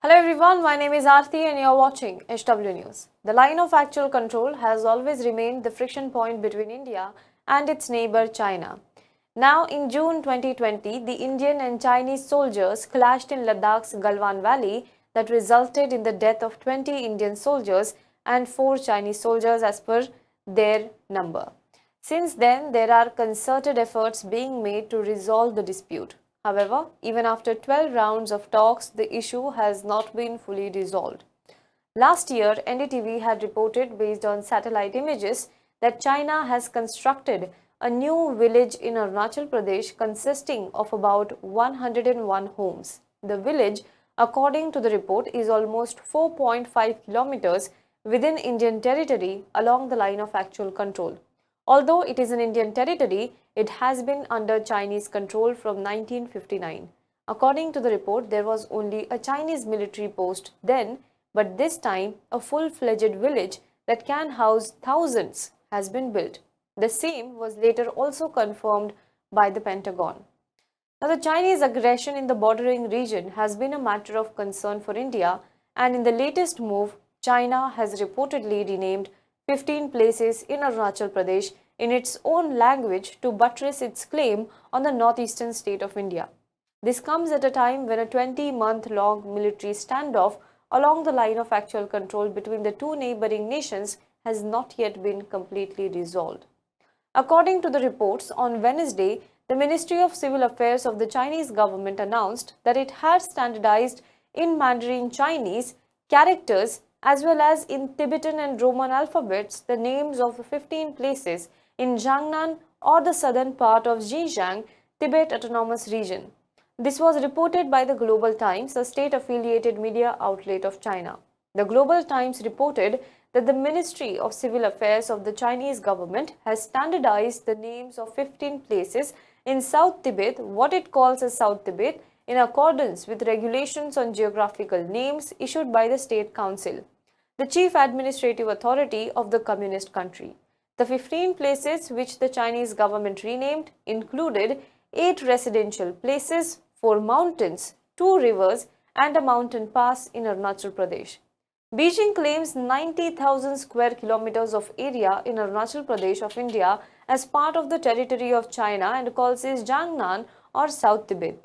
Hello everyone, my name is Aarti and you are watching HW News. The line of actual control has always remained the friction point between India and its neighbor China. Now in June 2020, the Indian and Chinese soldiers clashed in Ladakh's Galwan Valley that resulted in the death of 20 Indian soldiers and 4 Chinese soldiers as per their number. Since then, there are concerted efforts being made to resolve the dispute. However, even after 12 rounds of talks, the issue has not been fully resolved. Last year, NDTV had reported, based on satellite images, that China has constructed a new village in Arunachal Pradesh consisting of about 101 homes. The village, according to the report, is almost 4.5 kilometers within Indian territory along the line of actual control. Although it is an Indian territory, it has been under Chinese control from 1959. According to the report, there was only a Chinese military post then, but this time a full-fledged village that can house thousands has been built. The same was later also confirmed by the Pentagon. Now, the Chinese aggression in the bordering region has been a matter of concern for India, and in the latest move, China has reportedly renamed 15 places in Arunachal Pradesh in its own language to buttress its claim on the northeastern state of India. This comes at a time when a 20-month-long military standoff along the line of actual control between the two neighboring nations has not yet been completely resolved. According to the reports, on Wednesday, the Ministry of Civil Affairs of the Chinese government announced that it had standardized in Mandarin Chinese characters as well as in Tibetan and Roman alphabets the names of 15 places in Jiangnan or the southern part of Xinjiang, Tibet Autonomous Region. This was reported by the Global Times, a state-affiliated media outlet of China. The Global Times reported that the Ministry of Civil Affairs of the Chinese government has standardized the names of 15 places in South Tibet, what it calls as South Tibet, in accordance with regulations on geographical names issued by the State Council, the chief administrative authority of the communist country. The 15 places which the Chinese government renamed included 8 residential places, 4 mountains, 2 rivers, and a mountain pass in Arunachal Pradesh. Beijing claims 90,000 square kilometers of area in Arunachal Pradesh of India as part of the territory of China and calls it Jiangnan or South Tibet.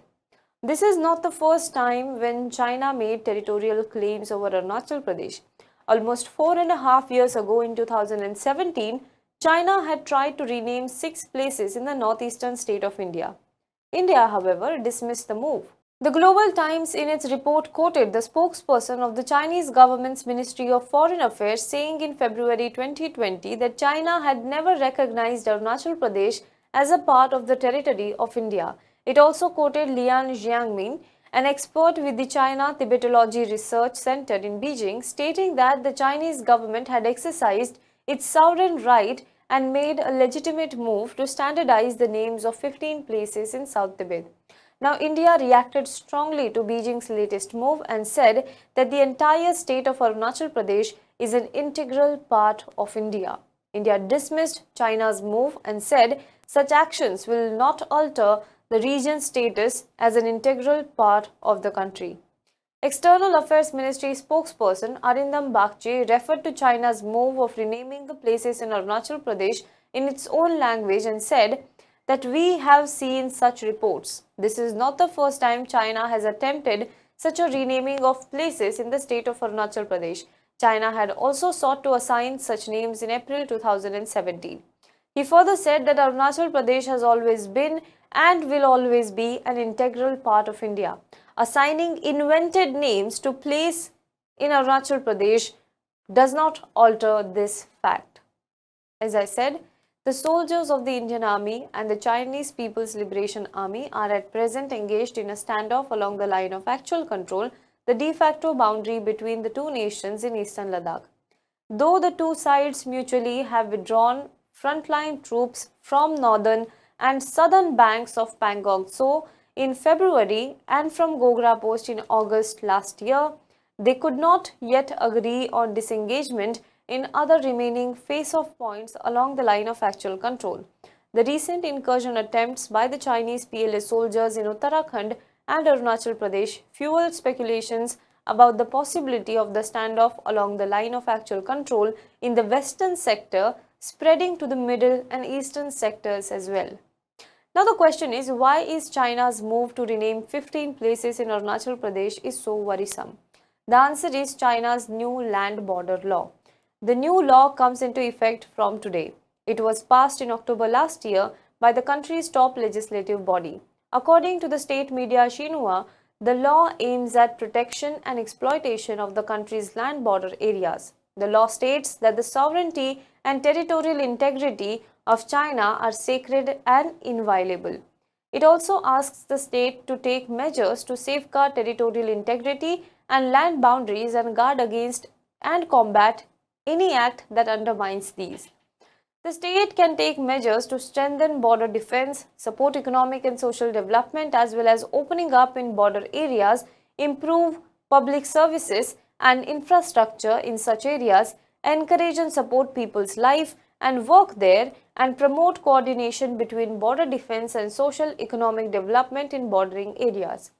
This is not the first time when China made territorial claims over Arunachal Pradesh. Almost 4.5 years ago in 2017, China had tried to rename 6 places in the northeastern state of India. India, however, dismissed the move. The Global Times in its report quoted the spokesperson of the Chinese government's Ministry of Foreign Affairs saying in February 2020 that China had never recognized Arunachal Pradesh as a part of the territory of India. It also quoted Lian Jiangmin, an expert with the China Tibetology Research Center in Beijing, stating that the Chinese government had exercised its sovereign right and made a legitimate move to standardize the names of 15 places in South Tibet. Now, India reacted strongly to Beijing's latest move and said that the entire state of Arunachal Pradesh is an integral part of India. India dismissed China's move and said such actions will not alter the region's status as an integral part of the country. External Affairs Ministry spokesperson Arindam Bagchi referred to China's move of renaming the places in Arunachal Pradesh in its own language and said that we have seen such reports. This is not the first time China has attempted such a renaming of places in the state of Arunachal Pradesh. China had also sought to assign such names in April 2017. He further said that Arunachal Pradesh has always been and will always be an integral part of India. Assigning invented names to place in Arunachal Pradesh does not alter this fact. As I said, the soldiers of the Indian Army and the Chinese People's Liberation Army are at present engaged in a standoff along the line of actual control, the de facto boundary between the two nations in eastern Ladakh. Though the two sides mutually have withdrawn frontline troops from northern and southern banks of Pangong Tso in February and from Gogra Post in August last year, they could not yet agree on disengagement in other remaining face-off points along the line of actual control. The recent incursion attempts by the Chinese PLA soldiers in Uttarakhand and Arunachal Pradesh fueled speculations about the possibility of the standoff along the line of actual control in the western sector spreading to the middle and eastern sectors as well. Now the question is, why is China's move to rename 15 places in Arunachal Pradesh is so worrisome? The answer is China's new land border law. The new law comes into effect from today. It was passed in October last year by the country's top legislative body. According to the state media Xinhua, the law aims at protection and exploitation of the country's land border areas. The law states that the sovereignty and territorial integrity of China are sacred and inviolable. It also asks the state to take measures to safeguard territorial integrity and land boundaries and guard against and combat any act that undermines these. The state can take measures to strengthen border defense, support economic and social development, as well as opening up in border areas, improve public services and infrastructure in such areas, encourage and support people's life and work there, and promote coordination between border defense and social economic development in bordering areas.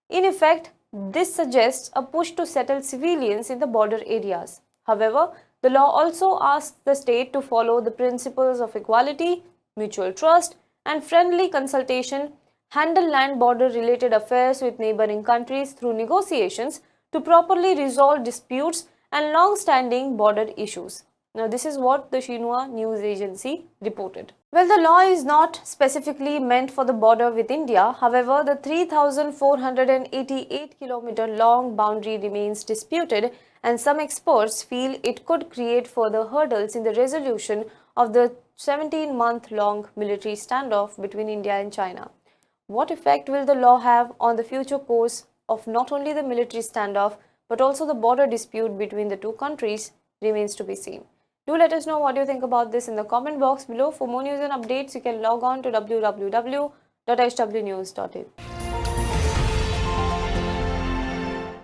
In effect, this suggests a push to settle civilians in the border areas. However, the law also asks the state to follow the principles of equality, mutual trust, and friendly consultation, handle land border related affairs with neighboring countries through negotiations to properly resolve disputes and long-standing border issues. Now, this is what the Xinhua news agency reported. Well, the law is not specifically meant for the border with India. However, the 3,488-kilometer long boundary remains disputed, and some experts feel it could create further hurdles in the resolution of the 17-month-long military standoff between India and China. What effect will the law have on the future course of not only the military standoff but also the border dispute between the two countries remains to be seen. Do let us know what you think about this in the comment box below. For more news and updates, you can log on to www.hwnews.in.